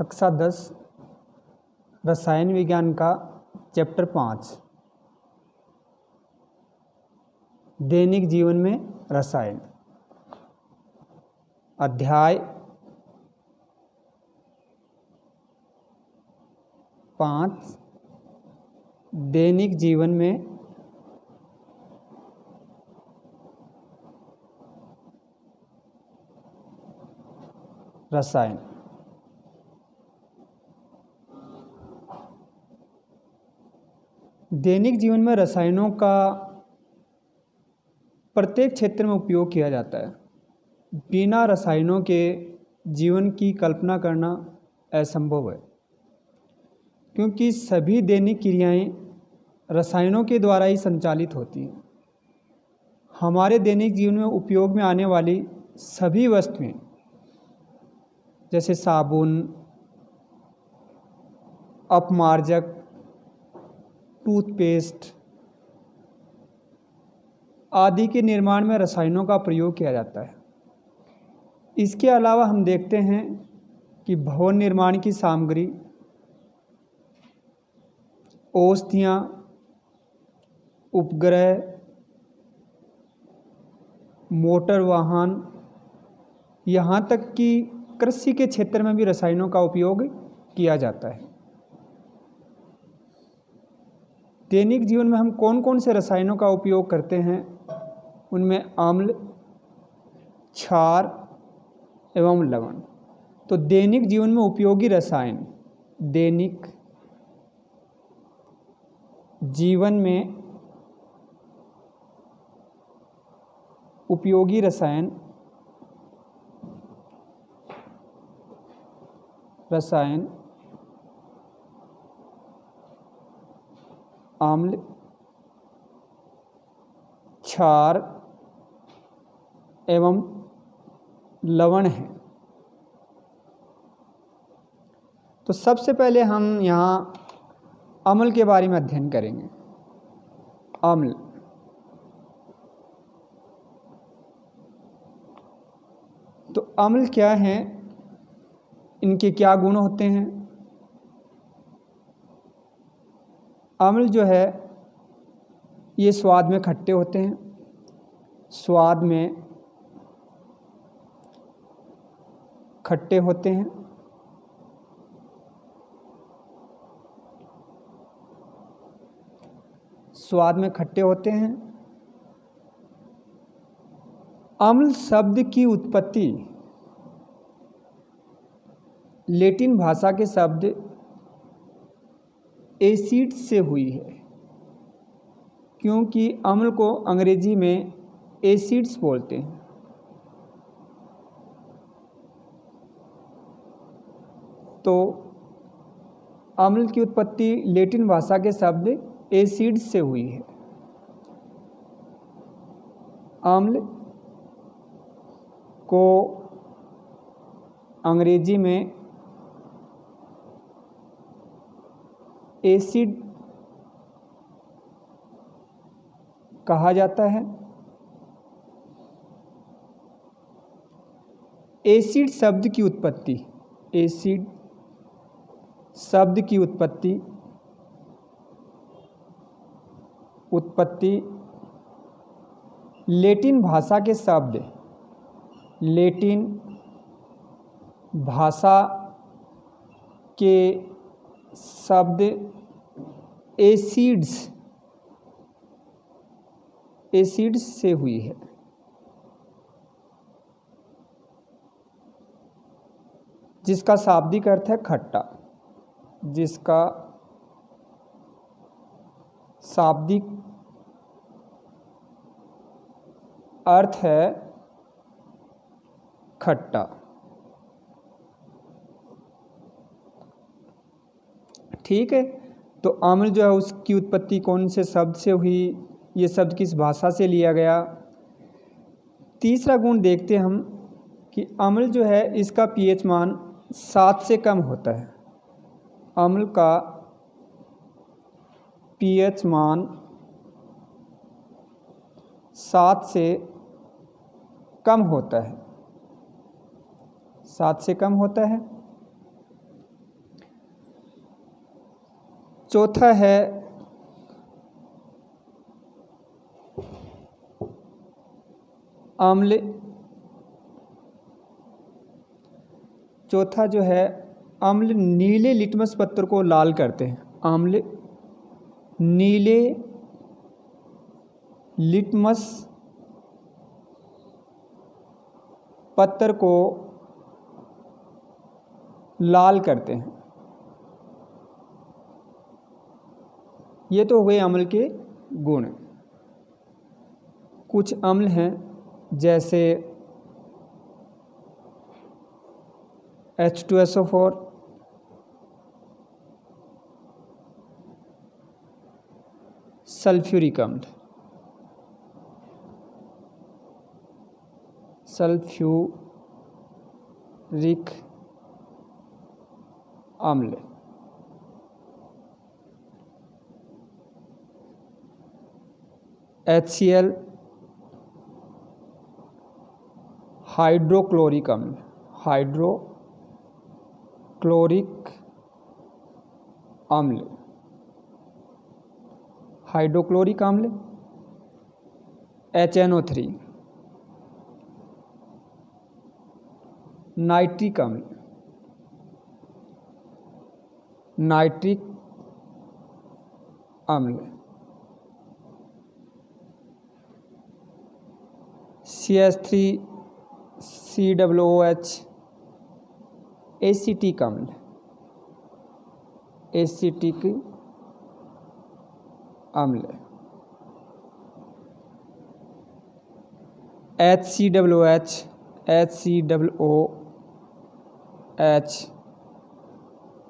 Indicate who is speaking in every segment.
Speaker 1: कक्षा 10 रसायन विज्ञान का चैप्टर 5 दैनिक जीवन में रसायन। अध्याय 5 दैनिक जीवन में रसायन। दैनिक जीवन में रसायनों का प्रत्येक क्षेत्र में उपयोग किया जाता है। बिना रसायनों के जीवन की कल्पना करना असंभव है, क्योंकि सभी दैनिक क्रियाएं रसायनों के द्वारा ही संचालित होती हैं। हमारे दैनिक जीवन में उपयोग में आने वाली सभी वस्तुएं जैसे साबुन, अपमार्जक, टूथपेस्ट आदि के निर्माण में रसायनों का प्रयोग किया जाता है। इसके अलावा हम देखते हैं कि भवन निर्माण की सामग्री, औषधियाँ, उपग्रह, मोटर वाहन, यहाँ तक कि कृषि के क्षेत्र में भी रसायनों का उपयोग किया जाता है। दैनिक जीवन में हम कौन कौन से रसायनों का उपयोग करते हैं, उनमें अम्ल, क्षार एवं लवण। तो दैनिक जीवन में उपयोगी रसायन, दैनिक जीवन में उपयोगी रसायन अम्ल, क्षार एवं लवण है। तो सबसे पहले हम यहाँ अम्ल के बारे में अध्ययन करेंगे। अम्ल, तो अम्ल क्या हैं, इनके क्या गुण होते हैं। अम्ल जो है ये स्वाद में खट्टे होते हैं, स्वाद में खट्टे होते हैं। स्वाद में खट्टे होते हैं। अम्ल शब्द की उत्पत्ति लैटिन भाषा के शब्द एसिड से हुई है, क्योंकि अम्ल को अंग्रेजी में एसिड्स बोलते हैं। तो अम्ल की उत्पत्ति लैटिन भाषा के शब्द एसिड्स से हुई है। अम्ल को अंग्रेजी में एसिड कहा जाता है। एसिड शब्द की उत्पत्ति, एसिड शब्द की उत्पत्ति लैटिन भाषा के शब्द, लैटिन भाषा के शब्द एसिड्स से हुई है। जिसका शाब्दिक अर्थ है खट्टा, जिसका शाब्दिक अर्थ है खट्टा। ठीक है, तो अम्ल जो है उसकी उत्पत्ति कौन से शब्द से हुई, ये शब्द किस भाषा से लिया गया। तीसरा गुण देखते हम कि अम्ल जो है इसका पीएच मान 7 से कम होता है। अम्ल का पीएच मान 7 से कम होता है, 7 से कम होता है। चौथा है अम्ल। चौथा जो है अम्ल नीले लिटमस पत्र को लाल करते हैं। अम्ल नीले लिटमस पत्र को लाल करते हैं। ये तो हो गए अम्ल के गुण। कुछ अम्ल हैं जैसे H2SO4, सल्फ्यूरिक अम्ल। सल्फ्यूरिक अम्ल HCl, हाइड्रोक्लोरिक अम्ल। हाइड्रोक्लोरिक अम्ल। हाइड्रोक्लोरिक अम्ल HNO3, नाइट्रिक अम्ल। नाइट्रिक अम्ल CH3COOH, एसिटिक अम्ल। एसिटिक अम्ल HCOOH,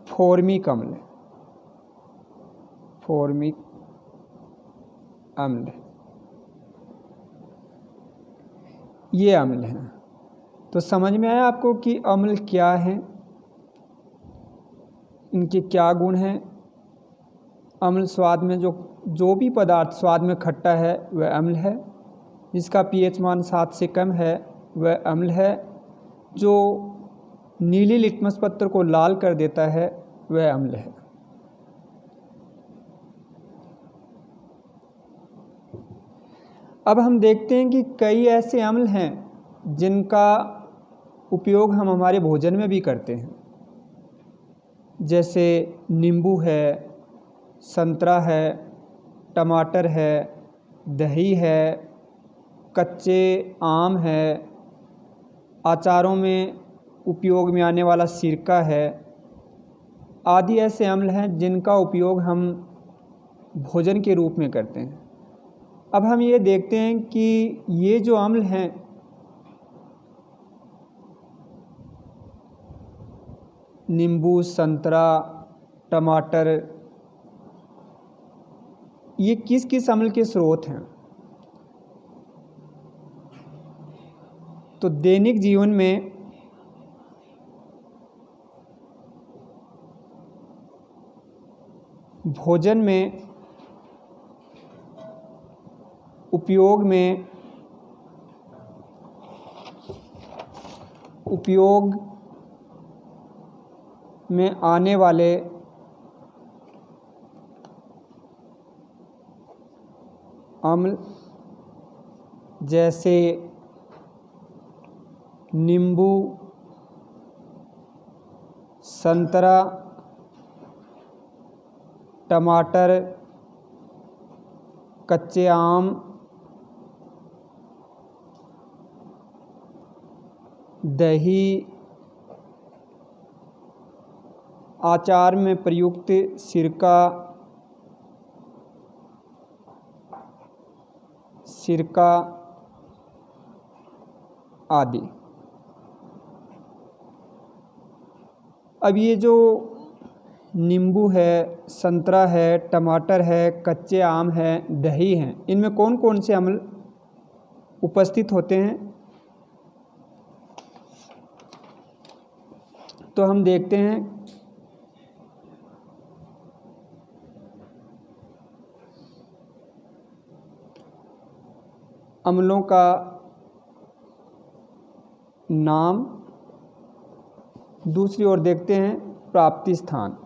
Speaker 1: फॉर्मिक अम्ल। फॉर्मिक अम्ल। ये अम्ल हैं। तो समझ में आया आपको कि अम्ल क्या हैं, इनके क्या गुण हैं। अम्ल स्वाद में जो भी पदार्थ स्वाद में खट्टा है वह अम्ल है। जिसका pH मान 7 से कम है वह अम्ल है। जो नीले लिटमस पत्र को लाल कर देता है वह अम्ल है। अब हम देखते हैं कि कई ऐसे अम्ल हैं जिनका उपयोग हम हमारे भोजन में भी करते हैं। जैसे नींबू है, संतरा है, टमाटर है, दही है, कच्चे आम है, अचारों में उपयोग में आने वाला सिरका है, आदि ऐसे अम्ल हैं जिनका उपयोग हम भोजन के रूप में करते हैं। अब हम ये देखते हैं कि ये जो अम्ल हैं नींबू, संतरा, टमाटर, ये किस किस अम्ल के स्रोत हैं। तो दैनिक जीवन में भोजन में उपयोग में आने वाले अम्ल जैसे नींबू, संतरा, टमाटर, कच्चे आम, दही, अचार में प्रयुक्त सिरका आदि। अब ये जो नींबू है, संतरा है, टमाटर है, कच्चे आम है, दही हैं, इनमें कौन कौन से अम्ल उपस्थित होते हैं। तो हम देखते हैं अम्लों का नाम। दूसरी ओर देखते हैं प्राप्ति स्थान।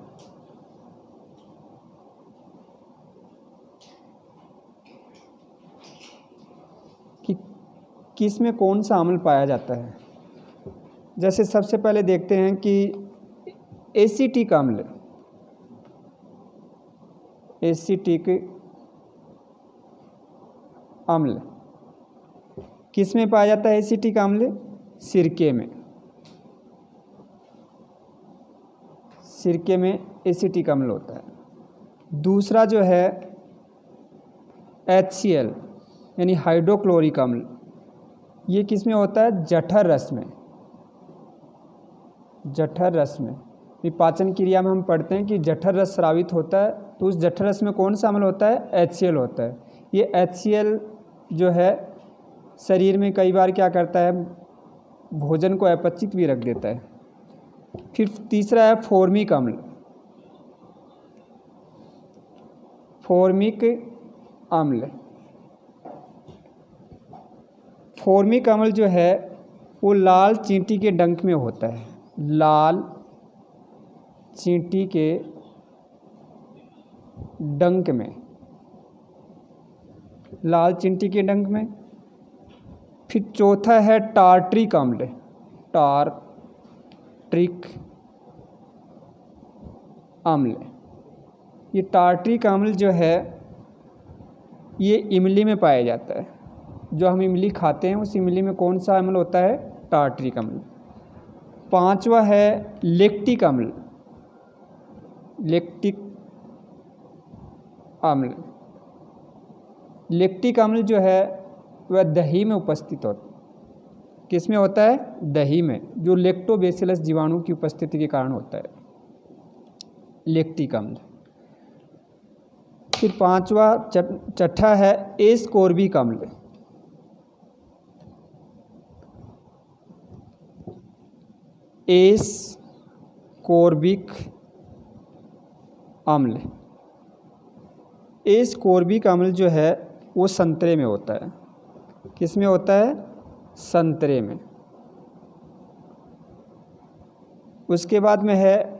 Speaker 1: किस में कौन सा अम्ल पाया जाता है। जैसे सबसे पहले देखते हैं कि एसीटिक अम्ल, एसीटिक अम्ल किस में पाया जाता है। एसीटिक अम्ल सिरके में, सिरके में एसीटिक अम्ल होता है। दूसरा जो है HCl यानी हाइड्रोक्लोरिक अम्ल, ये किस में होता है। जठर रस में, जठर रस में। ये पाचन क्रिया में हम पढ़ते हैं कि जठर रस स्रावित होता है, तो उस जठर रस में कौन सा अम्ल होता है। HCl होता है। ये HCl जो है शरीर में कई बार क्या करता है, भोजन को अपचित भी रख देता है। फिर तीसरा है फॉर्मिक अम्ल, फॉर्मिक अम्ल। फॉर्मिक अम्ल जो है वो लाल चींटी के डंक में होता है, लाल चींटी के डंक में, लाल चींटी के डंक में। फिर चौथा है टार्ट्रिक अम्ल, टार्ट्रिक अम्ल। ये टार्ट्रिक अम्ल जो है ये इमली में पाया जाता है। जो हम इमली खाते हैं उस इमली में कौन सा अम्ल होता है। टार्ट्रिक अम्ल। पांचवा है लैक्टिक अम्ल, लैक्टिक अम्ल। लैक्टिक अम्ल जो है वह दही में उपस्थित होता है। किस में होता है। दही में, जो लैक्टोबैसिलस जीवाणु की उपस्थिति के कारण होता है, लैक्टिक अम्ल। फिर पांचवा छठा है एस्कोर्बिक अम्ल, एस्कोर्बिक अम्ल। एस्कोर्बिक अम्ल जो है वो संतरे में होता है। किस में होता है। संतरे में। उसके बाद में है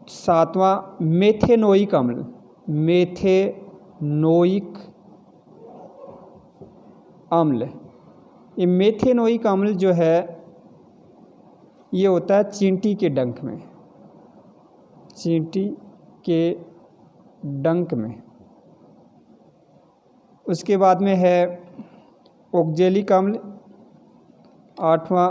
Speaker 1: सातवां मेथेनोइक अम्ल, मेथेनोइक अम्ल। ये मेथेनोइक अम्ल जो है ये होता है चींटी के डंक में, चींटी के डंक में। उसके बाद में है ऑक्जेलिक अम्ल, आठवां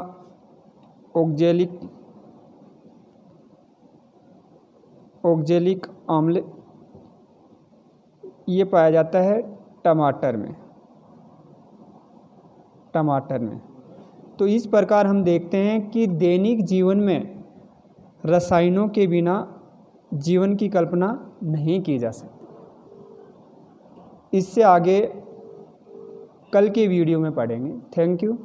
Speaker 1: ऑक्जेलिक अम्ल। ये पाया जाता है टमाटर में, टमाटर में। तो इस प्रकार हम देखते हैं कि दैनिक जीवन में रसायनों के बिना जीवन की कल्पना नहीं की जा सकती। इससे आगे कल के वीडियो में पढ़ेंगे। Thank you.